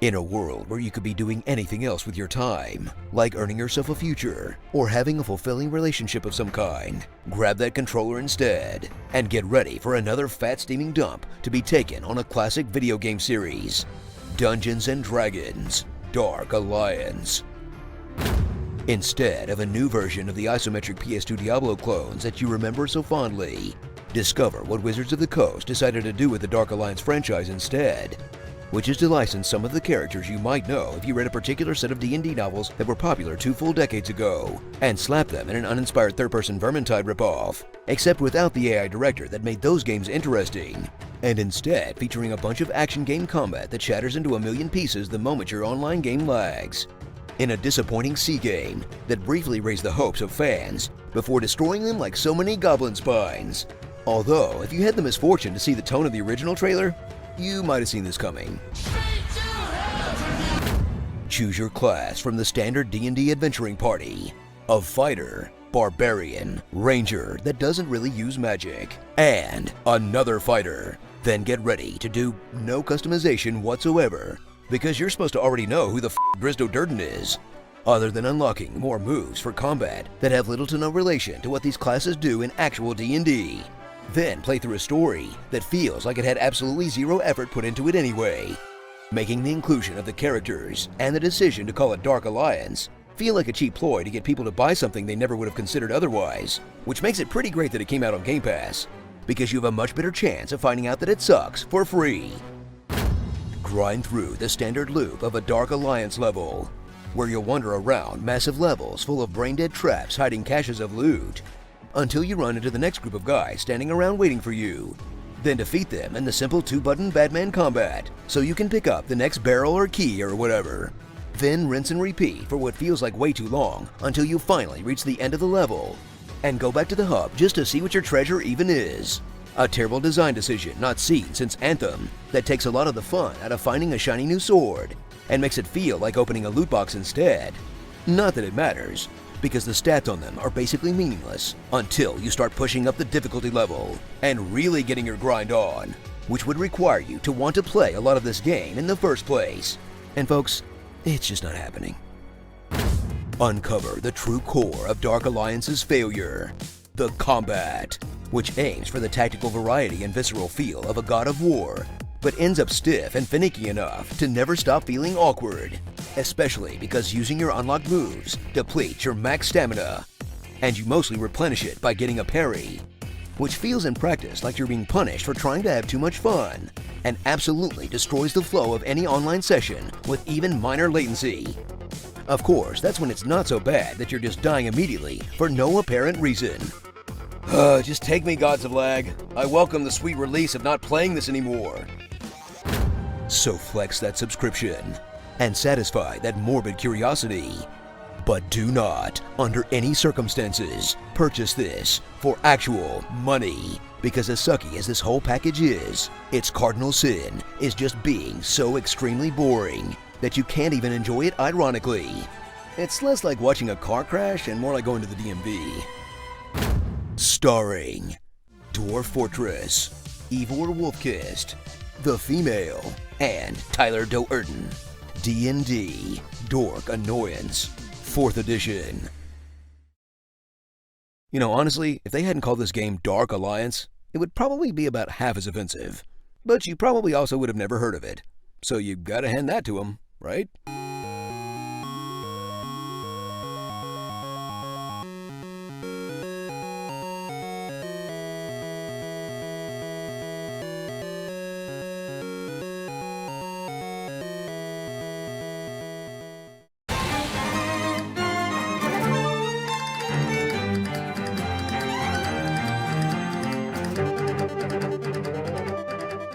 In a world where you could be doing anything else with your time, like earning yourself a future or having a fulfilling relationship of some kind, grab that controller instead and get ready for another fat steaming dump to be taken on a classic video game series, Dungeons & Dragons: Dark Alliance. Instead of a new version of the isometric PS2 Diablo clones that you remember so fondly, discover what Wizards of the Coast decided to do with the Dark Alliance franchise instead, which is to license some of the characters you might know if you read a particular set of D&D novels that were popular 2 full decades ago, and slap them in an uninspired third-person Vermintide ripoff, except without the AI director that made those games interesting, and instead featuring a bunch of action game combat that shatters into a million pieces the moment your online game lags. In a disappointing C game that briefly raised the hopes of fans before destroying them like so many goblin spines. Although, if you had the misfortune to see the tone of the original trailer, you might have seen this coming. Choose your class from the standard D&D adventuring party of fighter, barbarian, ranger that doesn't really use magic, and another fighter. Then get ready to do no customization whatsoever, because you're supposed to already know who the Drizdo Durden is, other than unlocking more moves for combat that have little to no relation to what these classes do in actual D&D. Then play through a story that feels like it had absolutely zero effort put into it anyway, making the inclusion of the characters and the decision to call it Dark Alliance feel like a cheap ploy to get people to buy something they never would have considered otherwise, which makes it pretty great that it came out on Game Pass, because you have a much better chance of finding out that it sucks for free. Grind through the standard loop of a Dark Alliance level, where you'll wander around massive levels full of brain-dead traps hiding caches of loot, until you run into the next group of guys standing around waiting for you. Then defeat them in the simple 2-button Batman combat, so you can pick up the next barrel or key or whatever. Then rinse and repeat for what feels like way too long until you finally reach the end of the level, and go back to the hub just to see what your treasure even is. A terrible design decision not seen since Anthem that takes a lot of the fun out of finding a shiny new sword, and makes it feel like opening a loot box instead. Not that it matters, because the stats on them are basically meaningless until you start pushing up the difficulty level and really getting your grind on, which would require you to want to play a lot of this game in the first place. And folks, it's just not happening. Uncover the true core of Dark Alliance's failure, the combat, which aims for the tactical variety and visceral feel of a God of War, but ends up stiff and finicky enough to never stop feeling awkward, especially because using your unlocked moves depletes your max stamina, and you mostly replenish it by getting a parry, which feels in practice like you're being punished for trying to have too much fun, and absolutely destroys the flow of any online session with even minor latency. Of course, that's when it's not so bad that you're just dying immediately for no apparent reason. Just take me, gods of lag. I welcome the sweet release of not playing this anymore. So flex that subscription and satisfy that morbid curiosity. But do not, under any circumstances, purchase this for actual money, because as sucky as this whole package is, its cardinal sin is just being so extremely boring that you can't even enjoy it ironically. It's less like watching a car crash and more like going to the DMV. Starring Dwarf Fortress, Ivor Wolfkist, The Female, and Tyler Doerden. D&D Dork Annoyance, 4th edition. You know, honestly, if they hadn't called this game Dark Alliance, it would probably be about half as offensive. But you probably also would have never heard of it. So you gotta hand that to them, right?